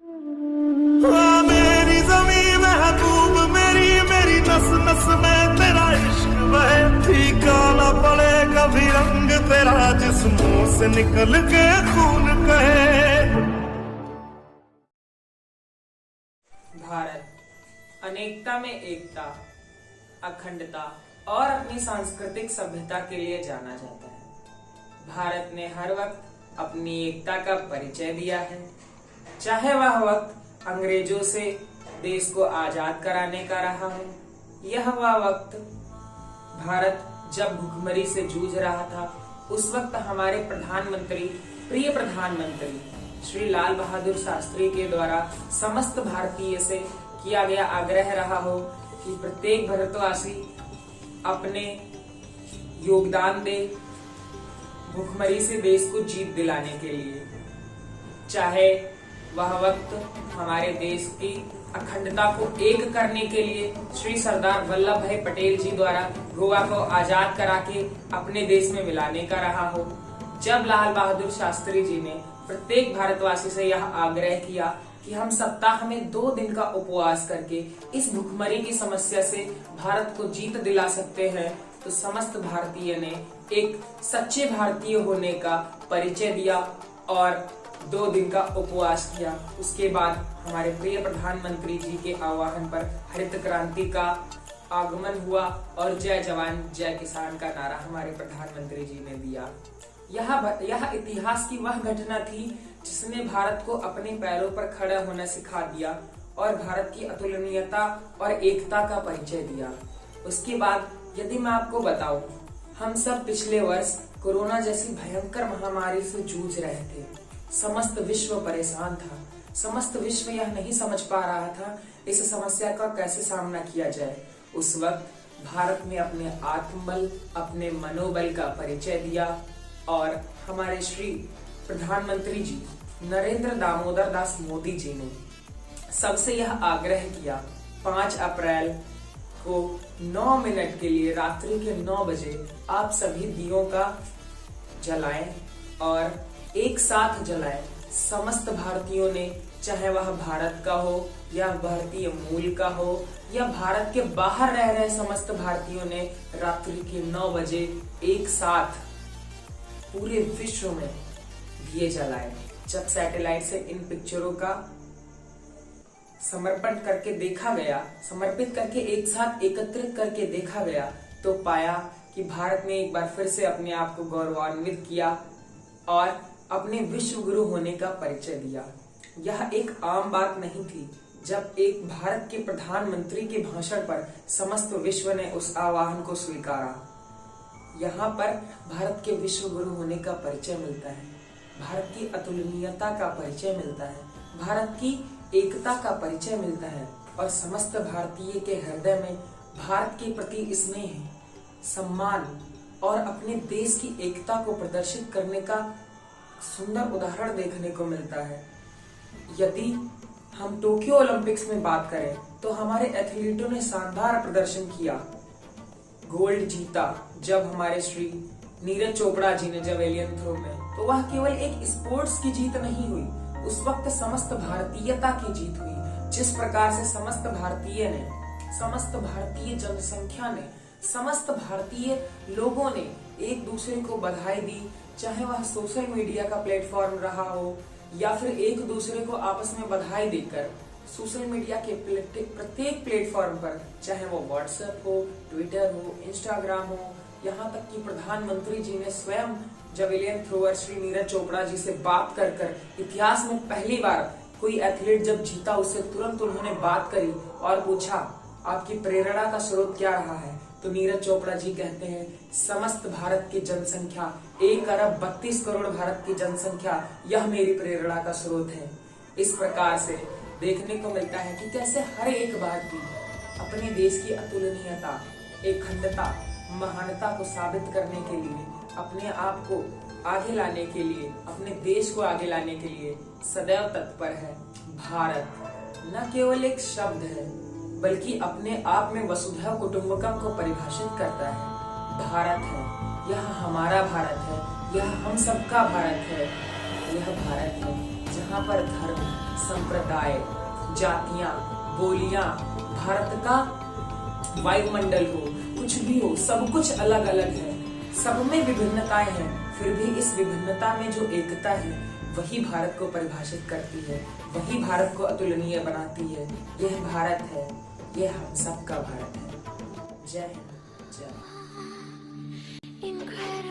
मेरी ज़मीं महबूब मेरी मेरी नस नस में तेरा इश्क बहे, फीका ना पड़े कभी रंग तेरा जिस्मों से निकल के खून कहे। भारत अनेकता में एकता, अखंडता और अपनी सांस्कृतिक सभ्यता के लिए जाना जाता है। भारत ने हर वक्त अपनी एकता का परिचय दिया है, चाहे वह वक्त अंग्रेजों से देश को आजाद कराने का रहा हो, यह वह वक्त भारत जब भुखमरी से जूझ रहा था। उस वक्त हमारे प्रिय प्रधानमंत्री श्री लाल बहादुर शास्त्री के द्वारा समस्त भारतीय से किया गया आग्रह रहा हो कि प्रत्येक भारतवासी अपने योगदान दे भुखमरी से देश को जीत दिलाने के लिए। चाहे वह वक्त हमारे देश की अखंडता को एक करने के लिए श्री सरदार वल्लभ भाई पटेल जी द्वारा गोवा को आजाद करा के अपने देश में मिलाने का रहा हो, जब लाल बहादुर शास्त्री जी ने प्रत्येक भारतवासी से यह आग्रह किया कि हम सप्ताह में 2 दिन का उपवास करके इस भुखमरी की समस्या से भारत को जीत दिला सकते हैं, तो समस्त भारतीय ने एक सच्चे भारतीय होने का परिचय दिया और 2 दिन का उपवास किया। उसके बाद हमारे प्रिय प्रधानमंत्री जी के आह्वान पर हरित क्रांति का आगमन हुआ और जय जवान जय किसान का नारा हमारे प्रधानमंत्री जी ने दिया। यह इतिहास की वह घटना थी जिसने भारत को अपने पैरों पर खड़ा होना सिखा दिया और भारत की अतुलनीयता और एकता का परिचय दिया। उसके बाद यदि मैं आपको बताऊं, हम सब पिछले वर्ष कोरोना जैसी भयंकर महामारी से जूझ रहे थे। समस्त विश्व परेशान था, समस्त विश्व यह नहीं समझ पा रहा था इस समस्या का कैसे सामना किया जाए। उस वक्त भारत ने अपने आत्मबल, अपने मनोबल का परिचय दिया और हमारे श्री प्रधानमंत्री जी नरेंद्र दामोदर दास मोदी जी ने सबसे यह आग्रह किया 5 अप्रैल को 9 मिनट के लिए रात्रि के 9 बजे आप सभी दियों का जलाएं और एक साथ जलाएं। समस्त भारतीयों ने, चाहे वह भारत का हो या भारतीय मूल का हो या भारत के बाहर रह रहे समस्त भारतीयों ने रात्रि के 9 बजे एक साथ पूरे विश्व में दिए जलाए। जब सैटेलाइट से इन पिक्चरों का समर्पित करके एक साथ एकत्रित करके देखा गया, तो पाया कि भारत ने एक बार फिर से अपने आप को गौरवान्वित किया और अपने विश्व गुरु होने का परिचय दिया। यह एक आम बात नहीं थी जब एक भारत के प्रधानमंत्री के भाषण पर समस्त विश्व ने उस आह्वान को स्वीकारा। यहाँ पर भारत के विश्व गुरु होने का परिचय मिलता है, भारत की अतुलनीयता का परिचय मिलता है, भारत की एकता का परिचय मिलता है और समस्त भारतीय के हृदय में भारत के प्रति स्नेह, सम्मान और अपने देश की एकता को प्रदर्शित करने का सुंदर उदाहरण देखने को मिलता है। यदि हम टोक्यो ओलंपिक्स में बात करें तो हमारे एथलीटों ने शानदार प्रदर्शन किया, गोल्ड जीता। जब हमारे श्री नीरज चोपड़ा जी ने जेवेलियन थ्रो में, तो वह केवल एक स्पोर्ट्स की जीत नहीं हुई, उस वक्त समस्त भारतीयता की जीत हुई। जिस प्रकार से समस्त भारतीय जनसंख्या ने, समस्त भारतीय लोगों ने एक दूसरे को बधाई दी, चाहे वह सोशल मीडिया का प्लेटफॉर्म रहा हो या फिर एक दूसरे को आपस में बधाई देकर सोशल मीडिया के प्रत्येक प्लेटफॉर्म पर, चाहे वो व्हाट्सएप हो, ट्विटर हो, इंस्टाग्राम हो, यहाँ तक कि प्रधानमंत्री जी ने स्वयं जेवेलियन थ्रोअर श्री नीरज चोपड़ा जी से बात कर इतिहास में पहली बार कोई एथलीट जब जीता उससे तुरंत उन्होंने बात करी और पूछा आपकी प्रेरणा का स्रोत क्या रहा है, तो नीरज चोपड़ा जी कहते हैं समस्त भारत की जनसंख्या 1 अरब 32 करोड़ भारत की जनसंख्या, यह मेरी प्रेरणा का स्रोत है। इस प्रकार से देखने को मिलता है कि कैसे हर एक भारतीय अपने देश की अतुलनीयता, अखंडता, महानता को साबित करने के लिए, अपने आप को आगे लाने के लिए, अपने देश को आगे लाने के लिए सदैव तत्पर है। भारत न केवल एक शब्द है बल्कि अपने आप में वसुधैव कुटुंबकम को परिभाषित करता है। भारत है, यह हमारा भारत है, यह हम सबका भारत है। यह भारत है जहाँ यहाँ पर धर्म, संप्रदाय, जातियां, बोलियां, भारत का वायुमंडल हो, कुछ भी हो, सब कुछ अलग अलग है, सब में विभिन्नताएं हैं, फिर भी इस विभिन्नता में जो एकता है वही भारत को परिभाषित करती है, वही भारत को अतुलनीय बनाती है। यह भारत है, यह हम सबका भारत है। जय हिंद, जय।